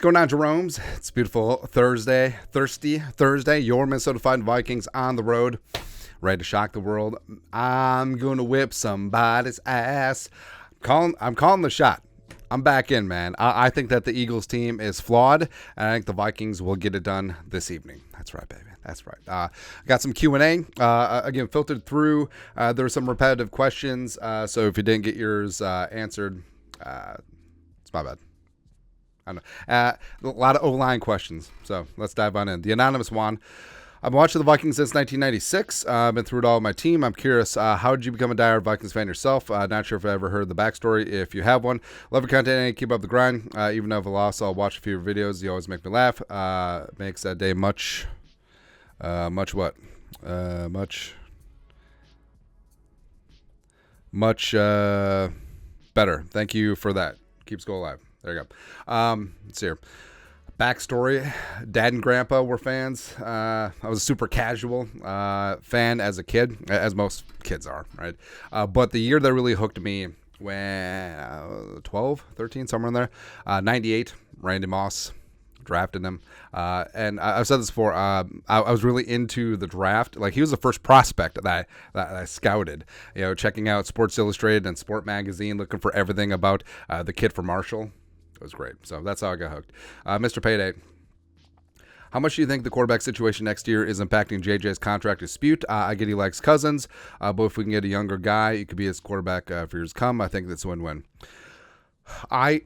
going on, Jeromes? It's a beautiful thirsty Thursday. Your Minnesota Vikings on the road, ready to shock the world. I'm going to whip somebody's ass. I'm calling the shot. I'm back in, man. I think that the Eagles team is flawed, and I think the Vikings will get it done this evening. That's right, baby. That's right. Got some Q&A. Again, filtered through. There were some repetitive questions, so if you didn't get yours answered, it's my bad. I don't know. A lot of O-line questions, so let's dive on in. The anonymous one. I've been watching the Vikings since 1996. I've been through it all with my team. I'm curious, how did you become a diehard Vikings fan yourself? Not sure if I ever heard the backstory. If you have one, love your content and keep up the grind. Even though I've lost, I'll watch a few videos. You always make me laugh. Makes that day much better. Thank you for that. Keep school alive. There you go. Let's see here. Backstory. Dad and Grandpa were fans. I was a super casual fan as a kid, as most kids are, right? But the year that really hooked me when 12, 13, somewhere in there, 98, Randy Moss, drafted him. And I've said this before, I was really into the draft. Like, he was the first prospect that I scouted, checking out Sports Illustrated and Sport Magazine, looking for everything about the kid from Marshall. It was great. So that's how I got hooked. Mr. Payday. How much do you think the quarterback situation next year is impacting JJ's contract dispute? I get he likes Cousins, but if we can get a younger guy, he could be his quarterback for years to come. I think that's a win-win. I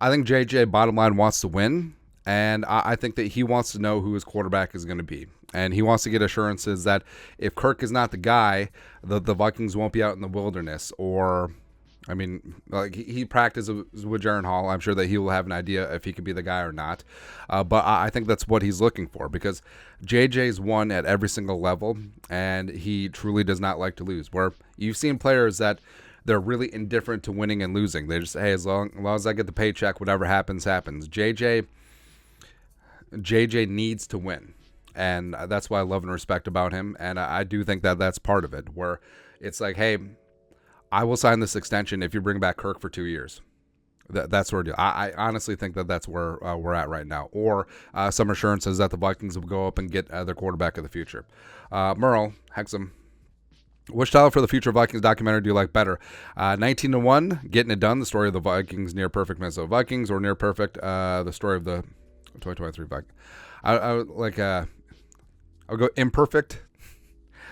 think JJ, bottom line, wants to win, and I think that he wants to know who his quarterback is going to be. And he wants to get assurances that if Kirk is not the guy, the Vikings won't be out in the wilderness. Or, I mean, like, he practices with Jaron Hall. I'm sure that he will have an idea if he can be the guy or not. But I think that's what he's looking for, because JJ's won at every single level, and he truly does not like to lose. Where you've seen players that they're really indifferent to winning and losing. They just, hey, as long as I get the paycheck, whatever happens, happens. JJ needs to win, and that's why I love and respect about him. And I do think that that's part of it, where it's like, hey, I will sign this extension if you bring back Kirk for 2 years. That's where I honestly think that that's where we're at right now. Or some assurances that the Vikings will go up and get their quarterback of the future. Merle Hexam. Which title for the future Vikings documentary do you like better? 19-1, Getting It Done, the story of the Vikings, near perfect Minnesota Vikings, or near perfect, the story of the 2023 Vikings. I would go imperfect.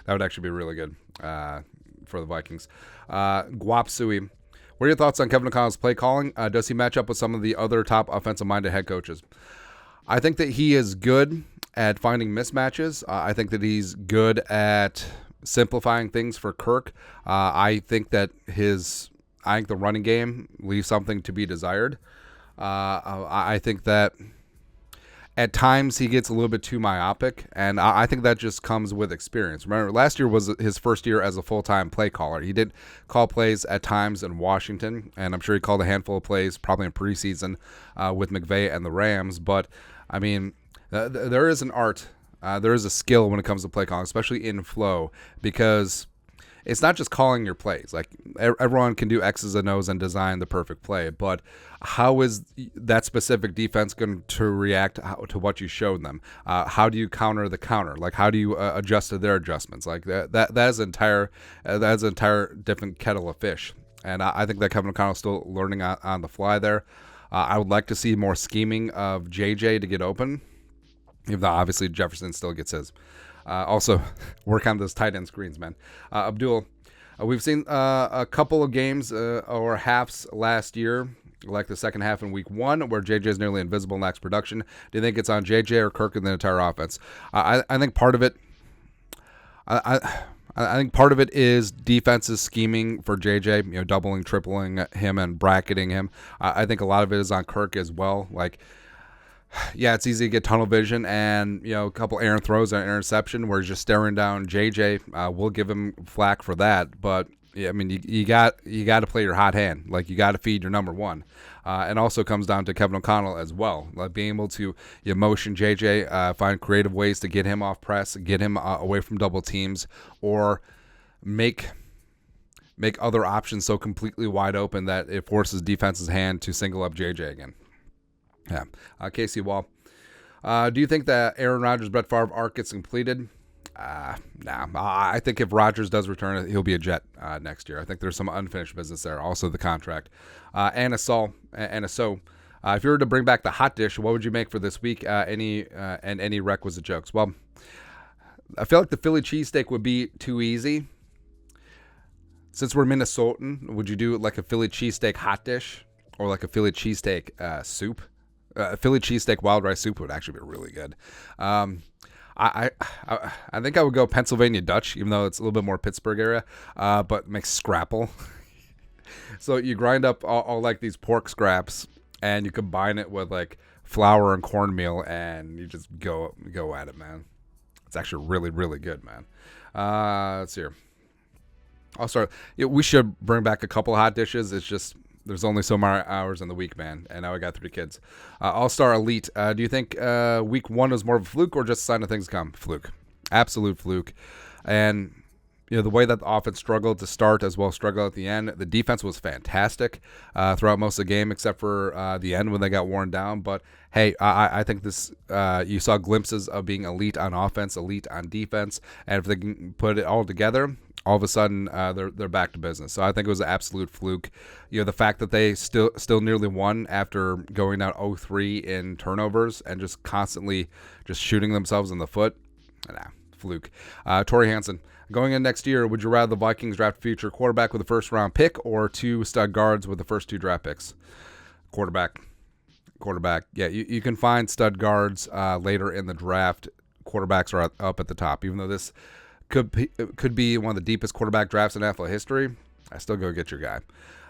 That would actually be really good for the Vikings. Guapsui. What are your thoughts on Kevin O'Connell's play calling? Does he match up with some of the other top offensive-minded head coaches? I think that he is good at finding mismatches. I think that he's good at simplifying things for Kirk. I think that the running game leaves something to be desired. I think that at times he gets a little bit too myopic, and I think that just comes with experience. Remember, last year was his first year as a full-time play caller. He did call plays at times in Washington, and I'm sure he called a handful of plays probably in preseason with McVay and the Rams. But, I mean, there is an art. There is a skill when it comes to play calling, especially in flow, because it's not just calling your plays. Like, everyone can do X's and O's and design the perfect play, but how is that specific defense going to react to what you showed them? How do you counter the counter? Like, how do you adjust to their adjustments? Like, that is an entire different kettle of fish. And I think that Kevin O'Connell is still learning on the fly there. I would like to see more scheming of JJ to get open, even though obviously Jefferson still gets his. Also, work on those tight end screens, man. Abdul, we've seen a couple of games or halves last year, like the second half in week 1, where JJ is nearly invisible and lacks production. Do you think it's on JJ or Kirk and the entire offense? I think part of it. I think part of it is defenses scheming for JJ, doubling, tripling him, and bracketing him. I think a lot of it is on Kirk as well. Like, yeah, it's easy to get tunnel vision and, a couple errant throws and an interception where he's just staring down JJ. We'll give him flack for that, but yeah, I mean, you got to play your hot hand. Like, you got to feed your number one. And also comes down to Kevin O'Connell as well, like being able to motion JJ, find creative ways to get him off press, get him away from double teams, or make other options so completely wide open that it forces defense's hand to single up JJ again. Yeah. Casey Wall. Do you think that Aaron Rodgers, Brett Favre arc gets completed? Nah. I think if Rodgers does return, he'll be a Jet next year. I think there's some unfinished business there. Also, the contract. If you were to bring back the hot dish, what would you make for this week? Any requisite jokes? Well, I feel like the Philly cheesesteak would be too easy. Since we're Minnesotan, would you do like a Philly cheesesteak hot dish or like a Philly cheesesteak soup? Philly cheesesteak wild rice soup would actually be really good. I think I would go Pennsylvania Dutch, even though it's a little bit more Pittsburgh area, but make scrapple. So you grind up all like these pork scraps, and you combine it with like flour and cornmeal, and you just go at it, man. It's actually really, really good, man. Let's see here. I'll start. We should bring back a couple hot dishes. It's just there's only so many hours in the week, man. And now I got 3 kids. All-Star Elite. Do you think week 1 was more of a fluke or just a sign of things to come? Fluke. Absolute fluke. And the way that the offense struggled to start as well as struggled at the end, the defense was fantastic throughout most of the game except for the end when they got worn down. But, hey, I think this you saw glimpses of being elite on offense, elite on defense. And if they can put it all together, all of a sudden they're back to business. So I think it was an absolute fluke. The fact that they still nearly won after going down 0-3 in turnovers and just constantly just shooting themselves in the foot, fluke. Torrey Hansen. Going in next year, would you rather the Vikings draft a future quarterback with a first-round pick or 2 stud guards with the first 2 draft picks? Quarterback. Yeah, you can find stud guards later in the draft. Quarterbacks are up at the top. Even though this could be one of the deepest quarterback drafts in NFL history, I still go get your guy.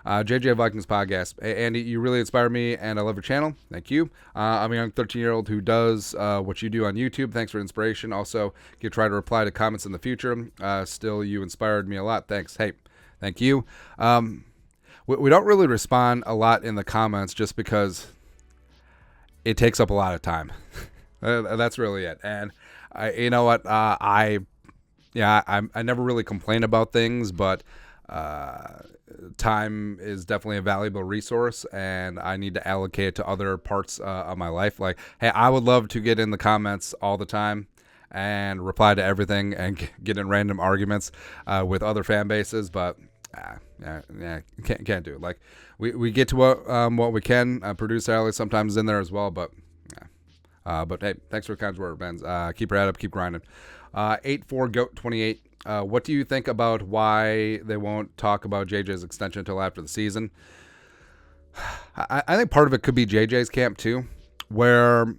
JJ Vikings Podcast. Hey, Andy, you really inspire me, and I love your channel. Thank you. I'm a young 13-year-old who does what you do on YouTube. Thanks for inspiration. Also, you try to reply to comments in the future. Still, you inspired me a lot. Thanks. Hey, thank you. We don't really respond a lot in the comments just because it takes up a lot of time. That's really it. And you know what? I never really complain about things, but time is definitely a valuable resource, and I need to allocate it to other parts of my life. Like, hey, I would love to get in the comments all the time and reply to everything and get in random arguments with other fan bases, but can't do it. Like, we get to what we can. Producer Alex sometimes is in there as well, but hey, thanks for the kind words, Ben. Keep your head up, keep grinding. 84goat28. What do you think about why they won't talk about JJ's extension until after the season? I think part of it could be JJ's camp too, where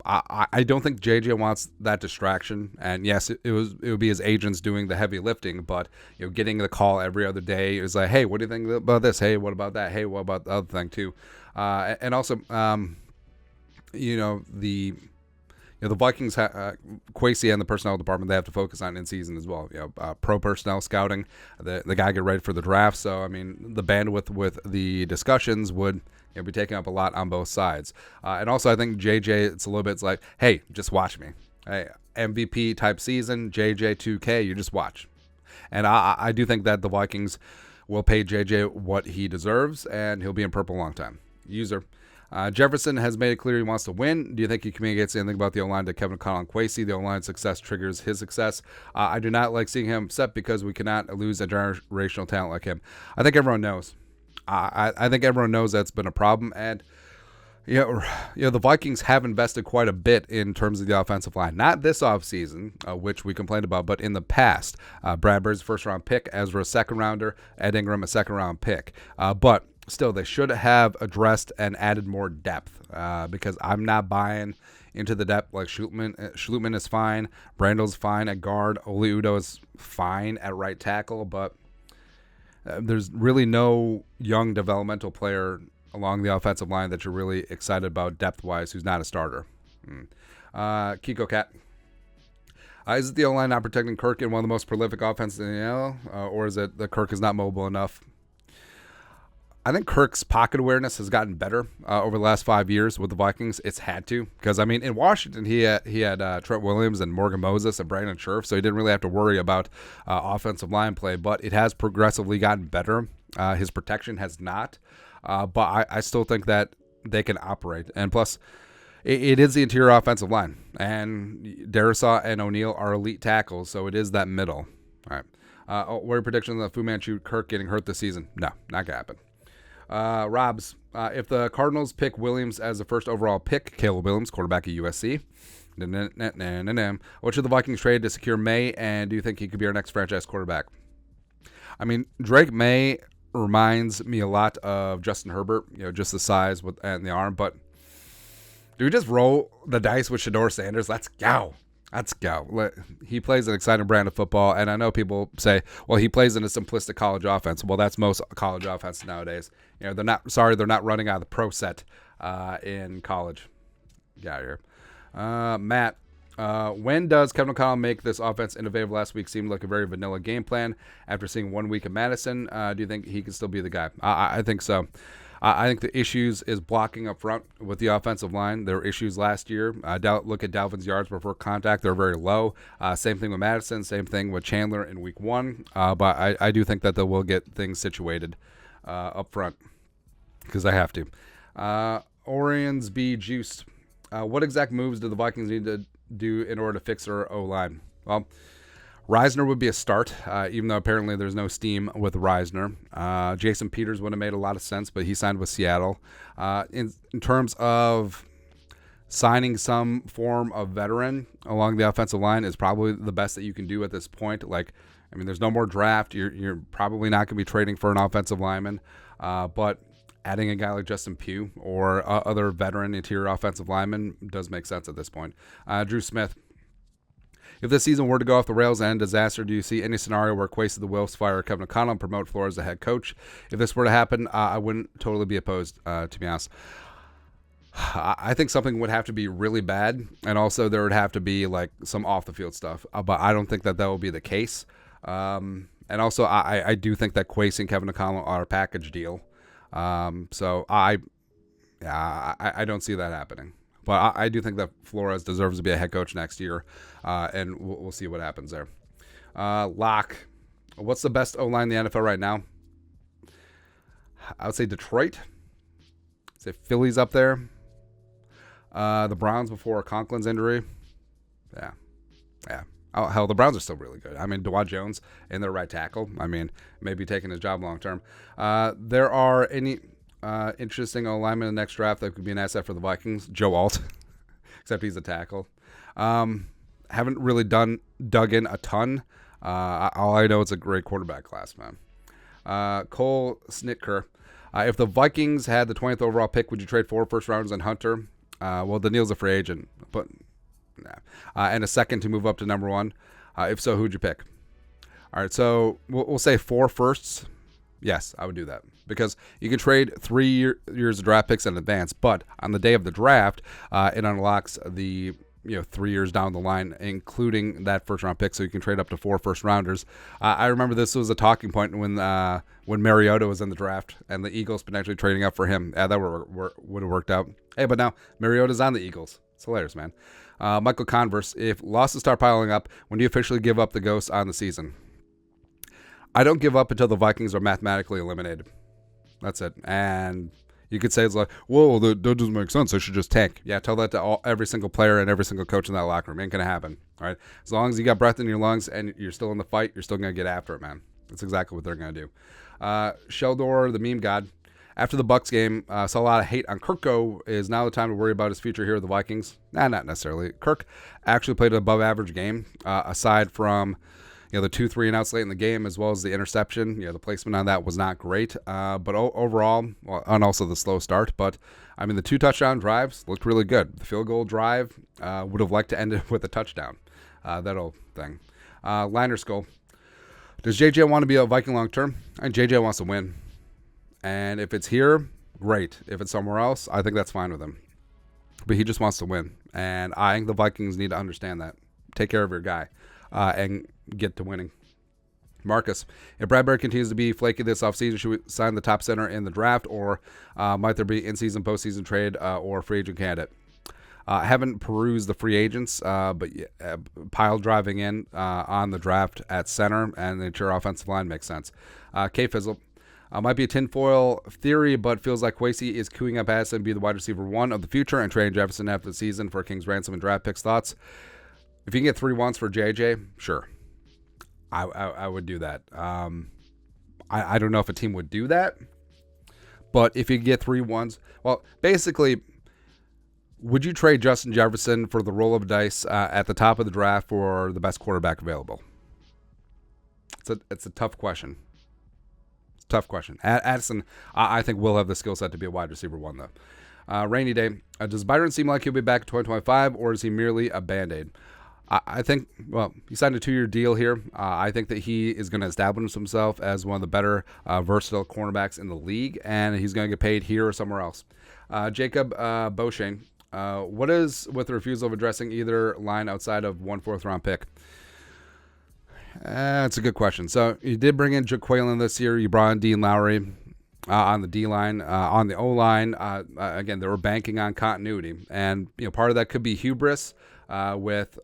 I don't think JJ wants that distraction. And yes, it would be his agents doing the heavy lifting, but getting the call every other day is like, hey, what do you think about this? Hey, what about that? Hey, what about the other thing too? And also, the Vikings, Kwesi and the personnel department, they have to focus on in season as well. Pro personnel scouting, the guy get ready for the draft. So I mean, the bandwidth with the discussions would be taking up a lot on both sides. And also, I think JJ, it's a little bit it's like, hey, just watch me. Hey, MVP type season, JJ 2K, you just watch. And I do think that the Vikings will pay JJ what he deserves, and he'll be in purple a long time. User. Jefferson has made it clear he wants to win. Do you think he communicates anything about the O-line to Kevin Connell and Kwesi? The O-line success triggers his success. I do not like seeing him upset because we cannot lose a generational talent like him. I think everyone knows. I think everyone knows that's been a problem. And the Vikings have invested quite a bit in terms of the offensive line. Not this offseason, which we complained about, but in the past. Brad Bird's first-round pick, Ezra a second-rounder, Ed Ingram a second-round pick. But still, they should have addressed and added more depth because I'm not buying into the depth. Like Schlutman is fine. Brandel's fine at guard. Oli Udoh is fine at right tackle. But there's really no young developmental player along the offensive line that you're really excited about depth-wise who's not a starter. Kiko Cat. Is it the O-line not protecting Kirk in one of the most prolific offenses in the NFL? Or is it that Kirk is not mobile enough? I think Kirk's pocket awareness has gotten better over the last 5 years with the Vikings. It's had to, because I mean, in Washington he had Trent Williams and Morgan Moses and Brandon Scherf, so he didn't really have to worry about offensive line play. But it has progressively gotten better. His protection has not, but I still think that they can operate. And plus, it is the interior offensive line. And Darisaw and O'Neal are elite tackles, so it is that middle. All right. What are your predictions of Fu Manchu Kirk getting hurt this season? No, not going to happen. Robs, if the Cardinals pick Williams as the first overall pick, Caleb Williams, quarterback at USC, what should the Vikings trade to secure May, and do you think he could be our next franchise quarterback? I mean, Drake May reminds me a lot of Justin Herbert, just the size and the arm, but do we just roll the dice with Shedeur Sanders? Let's go. Let's go. He plays an exciting brand of football, and I know people say, well, he plays in a simplistic college offense. Well, that's most college offense nowadays. They're not running out of the pro set in college. Get out of here. Matt, when does Kevin O'Connell make this offense innovative? Last week seemed like a very vanilla game plan. After seeing 1 week of Madison, do you think he can still be the guy? I think so. I think the issues is blocking up front with the offensive line. There were issues last year. Look at Dalvin's yards before contact. They're very low. Same thing with Madison. Same thing with Chandler in week 1. But I do think that they will get things situated up front because I have to. Orions B. Juiced. What exact moves do the Vikings need to do in order to fix their O-line? Well, Reisner would be a start, even though apparently there's no steam with Reisner. Jason Peters would have made a lot of sense, but he signed with Seattle. In terms of signing some form of veteran along the offensive line is probably the best that you can do at this point. There's no more draft. You're probably not going to be trading for an offensive lineman, but adding a guy like Justin Pugh or other veteran interior offensive lineman does make sense at this point. Drew Smith. If this season were to go off the rails and end disaster, do you see any scenario where Kwesi the Wilfs fire Kevin O'Connell and promote Flores as the head coach? If this were to happen, I wouldn't totally be opposed, to be honest. I think something would have to be really bad, and also there would have to be some off-the-field stuff. But I don't think that will be the case. And also, I do think that Kwesi and Kevin O'Connell are a package deal. So I don't see that happening. But I do think that Flores deserves to be a head coach next year, and we'll see what happens there. Locke, what's the best O-line in the NFL right now? I would say Detroit. I'd say Philly's up there. The Browns before Conklin's injury. Yeah. Oh, hell, the Browns are still really good. Dawand Jones in their right tackle. Maybe taking his job long term. There are any interesting alignment in the next draft that could be an asset for the Vikings. Joe Alt, except he's a tackle. Haven't really dug in a ton. All I know is a great quarterback class, man. Cole Snitker. If the Vikings had the 20th overall pick, would you trade 4 first rounders and Hunter? Well, Daniil's a free agent, but and a second to move up to number 1. If so, who'd you pick? All right, so we'll say 4 firsts. Yes, I would do that because you can trade 3 years of draft picks in advance, but on the day of the draft, it unlocks the 3 years down the line, including that first round pick, so you can trade up to 4 first rounders. I remember this was a talking point when Mariota was in the draft and the Eagles potentially trading up for him. Yeah, that would have worked out. Hey, but now Mariota's on the Eagles. It's hilarious, man. Michael Converse, if losses start piling up, when do you officially give up the ghost on the season? I don't give up until the Vikings are mathematically eliminated. That's it. And you could say it's like, whoa, that doesn't make sense. I should just tank. Yeah, tell that to every single player and every single coach in that locker room. Ain't going to happen. All right. As long as you got breath in your lungs and you're still in the fight, you're still going to get after it, man. That's exactly what they're going to do. Sheldor, the meme god. After the Bucs game, saw a lot of hate on Kirk. Is now the time to worry about his future here with the Vikings? Nah, not necessarily. Kirk actually played an above-average game, aside from the 2 3-and-outs late in the game, as well as the interception. The placement on that was not great. But overall, and also the slow start. But, the 2 touchdown drives looked really good. The field goal drive would have liked to end it with a touchdown. That old thing. Liner Skull. Does JJ want to be a Viking long term? JJ wants to win. And if it's here, great. If it's somewhere else, I think that's fine with him. But he just wants to win. And I think the Vikings need to understand that. Take care of your guy and get to winning. Marcus, if Bradbury continues to be flaky this offseason, should we sign the top center in the draft, or might there be in-season, postseason trade or free agent candidate? I haven't perused the free agents, but pile driving in on the draft at center and the interior offensive line makes sense. K Fizzle, Might be a tinfoil theory, but feels like Kwesi is queuing up Addison to be the wide receiver 1 of the future and trading Jefferson after the season for King's ransom and draft picks. Thoughts? If you can get 3 ones for JJ, sure. I would do that. I don't know if a team would do that, but if you get 3 ones, well, basically, would you trade Justin Jefferson for the roll of dice at the top of the draft for the best quarterback available? It's a tough question. Tough question. Addison, I think, will have the skill set to be a wide receiver 1, though. Rainy day. Does Byron seem like he'll be back in 2025, or is he merely a Band-Aid? I think, well, he signed a 2-year deal here. I think that he is going to establish himself as one of the better versatile cornerbacks in the league, and he's going to get paid here or somewhere else. Jacob Beauchene, what is with the refusal of addressing either line outside of 1 4th-round pick? That's a good question. So you did bring in Jaquelin this year. You brought in Dean Lowry on the D-line. On the O-line, again, they were banking on continuity. And part of that could be hubris with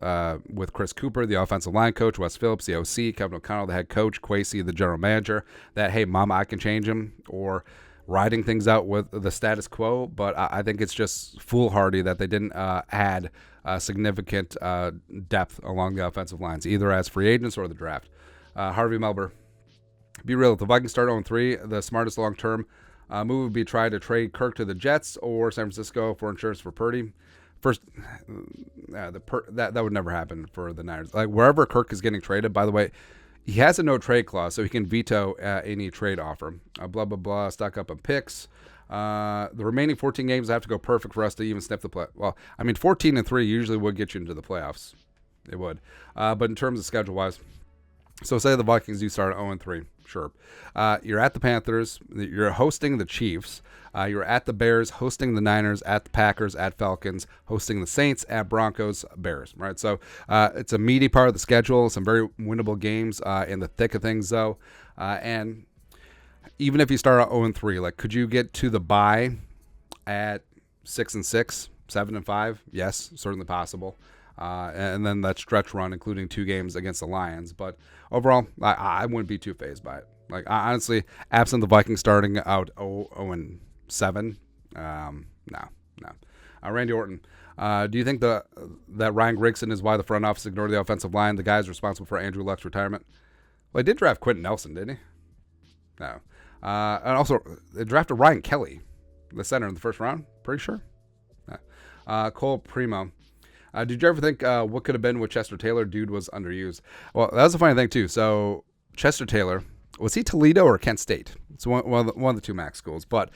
Chris Cooper, the offensive line coach, Wes Phillips, the OC, Kevin O'Connell, the head coach, Kwesi, the general manager, that, hey, mama, I can change him, or riding things out with the status quo. But I think it's just foolhardy that they didn't add significant depth along the offensive lines, either as free agents or the draft. Harvey Melber, be real, if the Vikings start 0-3, the smartest long-term move would be try to trade Kirk to the Jets or San Francisco for insurance for Purdy. First, that would never happen for the Niners. Like, wherever Kirk is getting traded, by the way, he has a no-trade clause, so he can veto any trade offer. Blah, blah, blah, stock up on picks. The remaining 14 games have to go perfect for us to even sniff the play. Well, I mean, 14-3 usually would get you into the playoffs. It would. But in terms of schedule-wise, so say the Vikings do start 0-3. Sure. You're at the Panthers. You're hosting the Chiefs. You're at the Bears, hosting the Niners, at the Packers, at Falcons, hosting the Saints, at Broncos, Bears. Right. So it's a meaty part of the schedule. Some very winnable games in the thick of things, though. And even if you start out 0-3, like, could you get to the bye at 6-6, 7-5? Yes, certainly possible. And then that stretch run, including 2 games against the Lions. But overall, I wouldn't be too fazed by it. Like, honestly, absent the Vikings starting out 0-7, no. Randy Orton, do you think that Ryan Grigson is why the front office ignored the offensive line, the guys responsible for Andrew Luck's retirement? Well, they did draft Quentin Nelson, didn't he? No. And also, they drafted Ryan Kelly, the center, in the first round. Pretty sure. Cole Primo. Did you ever think what could have been with Chester Taylor? Dude was underused. Well, that was a funny thing, too. So, Chester Taylor, was he Toledo or Kent State? It's one of the 2 MAC schools. But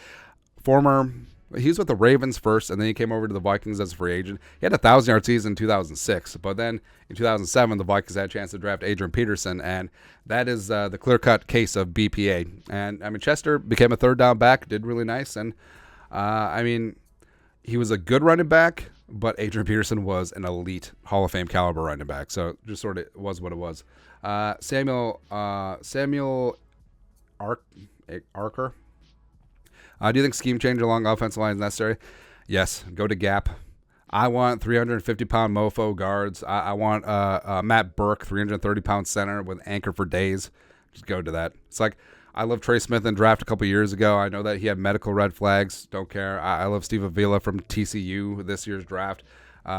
he was with the Ravens first, and then he came over to the Vikings as a free agent. He had a 1,000-yard season in 2006. But then in 2007, the Vikings had a chance to draft Adrian Peterson, and that is the clear-cut case of BPA. And, I mean, Chester became a third-down back, did really nice. And, I mean, he was a good running back, but Adrian Peterson was an elite Hall of Fame caliber running back. So it just sort of was what it was. Samuel Archer. Do you think scheme change along offensive line is necessary? Yes. Go to gap. I want 350-pound mofo guards. I want Matt Burke, 330-pound center with anchor for days. Just go to that. It's like, I love Trey Smith in draft a couple years ago. I know that he had medical red flags. Don't care. I love Steve Avila from TCU this year's draft.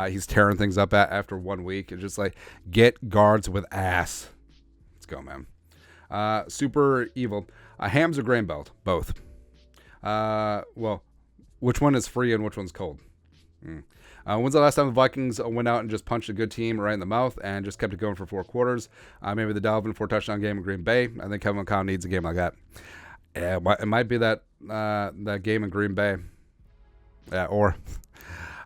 He's tearing things up after 1 week. It's just like, get guards with ass. Let's go, man. Super evil. Hams or grain belt? Both. Well, which one is free and which one's cold? When's the last time the Vikings went out and just punched a good team right in the mouth and just kept it going for 4 quarters? Maybe the Dalvin 4-touchdown game in Green Bay. I think Kevin O'Connell needs a game like that. Yeah, it might be that game in Green Bay. Yeah, or,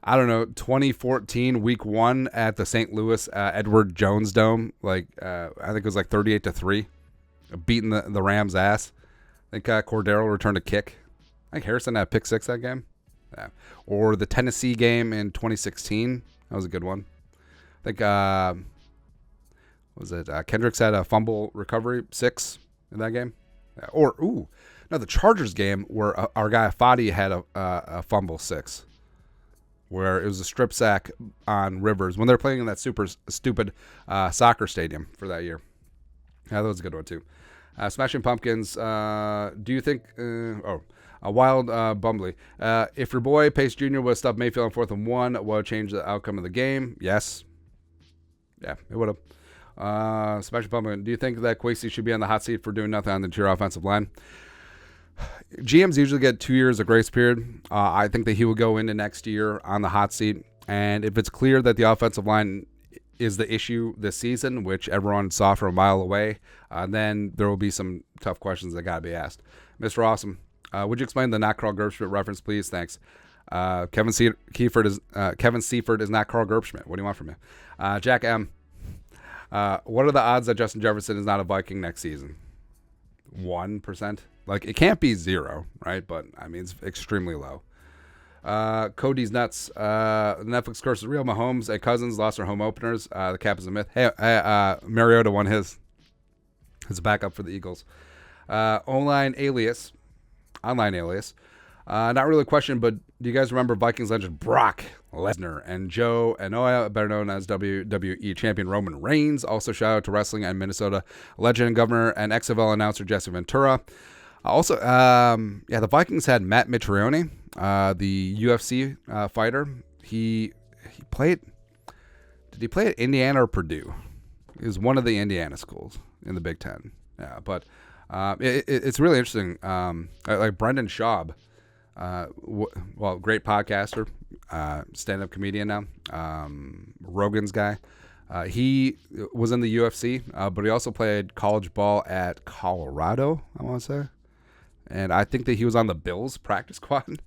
I don't know, 2014 Week 1 at the St. Louis Edward Jones Dome. I think it was like 38-3, beating the Rams' ass. I think Cordero returned a kick. I think Harrison had pick 6 that game. Yeah. Or the Tennessee game in 2016. That was a good one. I think, Kendricks had a fumble recovery 6 in that game. Yeah. The Chargers game where our guy Fadi had a fumble 6. Where it was a strip sack on Rivers when they're playing in that super stupid soccer stadium for that year. Yeah, that was a good one too. Smashing Pumpkins. Do you think? A wild Bumbly. If your boy Pace Jr. would stop Mayfield on 4th and 1, would it change the outcome of the game? Yes. Yeah, it would have. Smashing Pumpkin. Do you think that Kwesi should be on the hot seat for doing nothing on the interior offensive line? GMs usually get 2 years of grace period. I think that he will go into next year on the hot seat. And if it's clear that the offensive line is the issue this season, which everyone saw from a mile away, then there will be some tough questions that got to be asked. Mr. Awesome, would you explain the not Carl Gerbschmidt reference, please? Thanks. Kevin Seifert is not Carl Gerbschmidt. What do you want from me? Jack M. What are the odds that Justin Jefferson is not a Viking next season? 1%. Like, it can't be 0, right? But I mean, it's extremely low. Cody's nuts. Netflix curse is real. Mahomes and Cousins lost their home openers. The cap is a myth. Hey, Mariota won his backup for the Eagles. Online alias. Not really a question, but do you guys remember Vikings legend Brock Lesnar and Joe Anoa'i, better known as WWE champion Roman Reigns? Also, shout out to wrestling and Minnesota legend and governor and XFL announcer Jesse Ventura. Also, the Vikings had Matt Mitrione, the UFC fighter. He played. Did he play at Indiana or Purdue? He was one of the Indiana schools in the Big Ten. Yeah, but it's really interesting. Like Brendan Schaub, great podcaster, stand-up comedian now, Rogan's guy. He was in the UFC, but he also played college ball at Colorado, I want to say. And I think that he was on the Bills practice squad.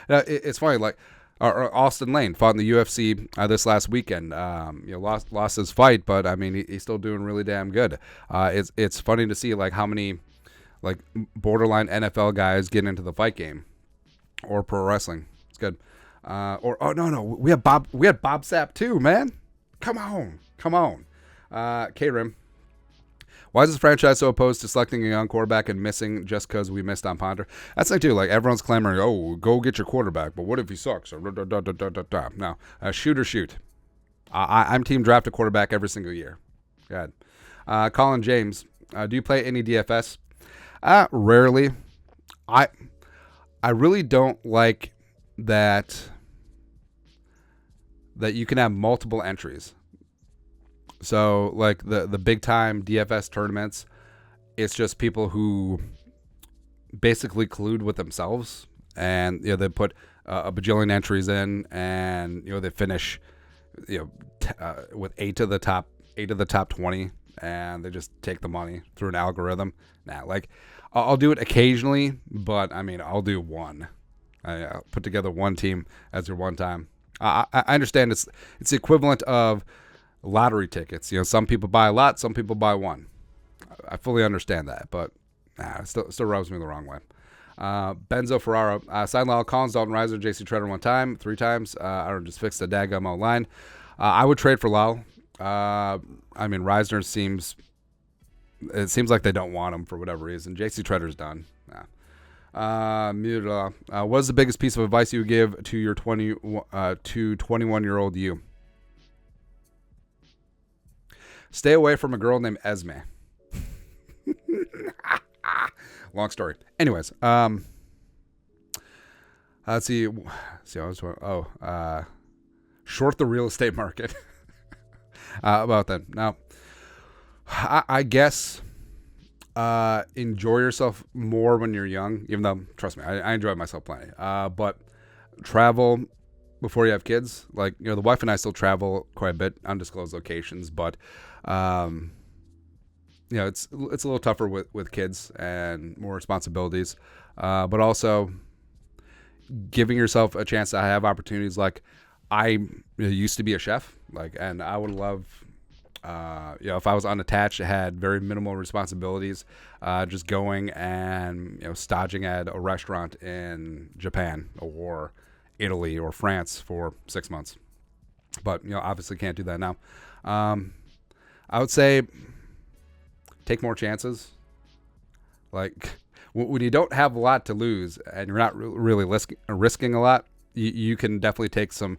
It's funny, like Austin Lane fought in the UFC this last weekend. Lost his fight, but I mean he's still doing really damn good. It's funny to see like how many like borderline NFL guys get into the fight game or pro wrestling. It's good. We had Bob Sapp too, man. Come on. K-Rim. Why is this franchise so opposed to selecting a young quarterback and missing just because we missed on Ponder? That's like, dude, like everyone's clamoring, oh, go get your quarterback, but what if he sucks? No, shoot or shoot. I'm team draft a quarterback every single year. Go ahead. Colin James, do you play any DFS? Rarely. I really don't like that you can have multiple entries. So, like, the big-time DFS tournaments, it's just people who basically collude with themselves. And, they put a bajillion entries in, and, they finish, with 8 of the top 20, and they just take the money through an algorithm. I'll do it occasionally, but, I mean, I'll do one. I'll put together one team as your one time. I understand it's the equivalent of lottery tickets. Some people buy a lot, some people buy one. I fully understand that, but it still rubs me the wrong way. Benzo Ferraro, sign Lyle Collins, Dalton Reiser, JC Treader 3 times. I don't just fix the daggum line. I would trade for Lyle. I mean, Reisner seems like they don't want him for whatever reason. JC Treader's done. What is the biggest piece of advice you would give to your 21-year-old you? Stay away from a girl named Esme. Long story. Anyways, let's see. Short the real estate market. About that. Now, I guess enjoy yourself more when you're young, even though, trust me, I enjoy myself plenty. But travel before you have kids. Like, the wife and I still travel quite a bit, undisclosed locations, but it's a little tougher with kids and more responsibilities, but also giving yourself a chance to have opportunities. Like, I used to be a chef, and I would love, if I was unattached, had very minimal responsibilities, just going and staging at a restaurant in Japan or Italy or France for 6 months. But obviously can't do that now. I would say take more chances. Like, when you don't have a lot to lose and you're not really risking a lot, you can definitely take some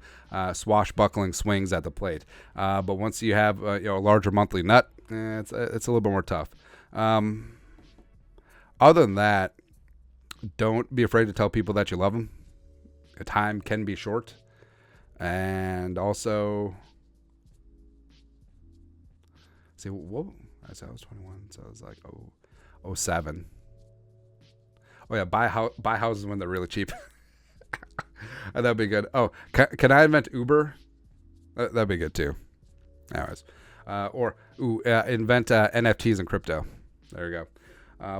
swashbuckling swings at the plate. But once you have a larger monthly nut, it's a little bit more tough. Other than that, don't be afraid to tell people that you love them. The time can be short. And also, see, whoa, I said I was 21, so I was like, 07. Oh, yeah, buy houses when they're really cheap. That'd be good. Oh, can I invent Uber? That'd be good, too. Anyways. Invent NFTs and crypto. There you go.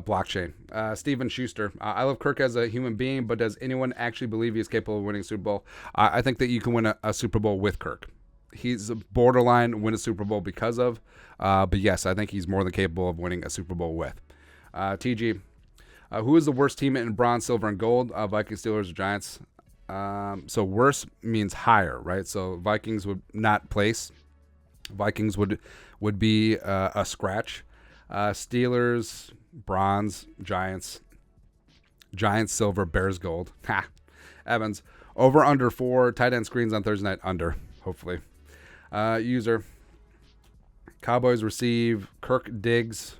Blockchain. Steven Schuster. I love Kirk as a human being, but does anyone actually believe he's capable of winning a Super Bowl? I think that you can win a Super Bowl with Kirk. He's a borderline win a Super Bowl because of. But yes, I think he's more than capable of winning a Super Bowl with. TG. Who is the worst team in bronze, silver, and gold? Vikings, Steelers, or Giants? So worse means higher, right? So Vikings would not place. Vikings would be a scratch. Steelers, bronze, Giants, silver, Bears, gold. Ha. Evans, over under 4 tight end screens on Thursday night, under, hopefully. User, Cowboys receive Kirk, Diggs,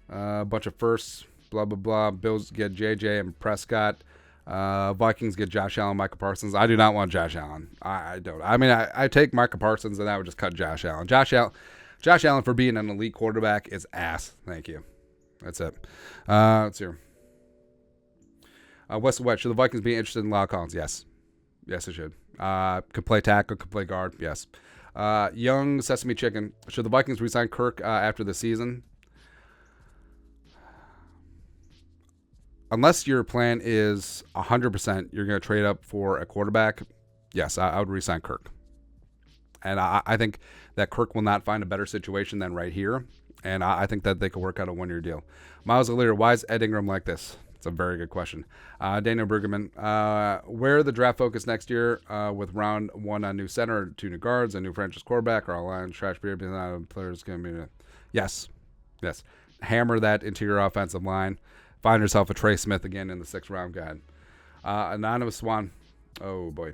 a bunch of firsts, blah, blah, blah. Bills get JJ and Prescott. Vikings get Josh Allen, Micah Parsons. I do not want Josh Allen. I don't. I mean, I take Micah Parsons, and I would just cut Josh Allen. Josh Allen for being an elite quarterback is ass. Thank you. That's it. Let's hear. West West. Should the Vikings be interested in Lyle Collins? Yes. Yes, it should. Could play tackle, could play guard. Yes. Young Sesame Chicken. Should the Vikings re-sign Kirk after the season? Unless your plan is 100%, you're going to trade up for a quarterback, yes, I would re-sign Kirk. And I think that Kirk will not find a better situation than right here. And I think that they could work out a one-year deal. Miles O'Leary, why is Ed Ingram like this? It's a very good question. Daniel Bergerman, where the draft focus next year with round 1 on new center, 2 new guards, a new franchise quarterback, our line trash period, players going to be. Yes. Hammer that into your offensive line. Find yourself a Trey Smith again in the 6th round. Go ahead. Anonymous Swan. Oh, boy.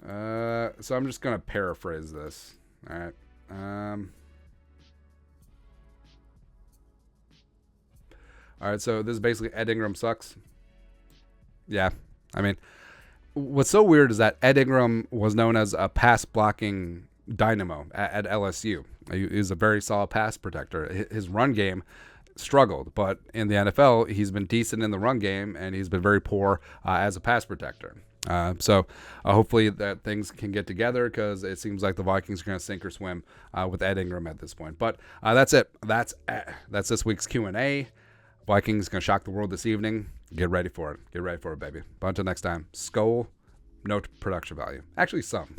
So I'm just going to paraphrase this. All right. All right, so this is basically Ed Ingram sucks. Yeah. I mean, what's so weird is that Ed Ingram was known as a pass-blocking dynamo at LSU. He's a very solid pass protector. His run game struggled, but in the NFL, he's been decent in the run game, and he's been very poor as a pass protector. So hopefully that things can get together, because it seems like the Vikings are going to sink or swim with Ed Ingram at this point. But that's it. That's this week's Q&A. Vikings going to shock the world this evening. Get ready for it. Get ready for it, baby. But until next time, Skol, no production value. Actually, some.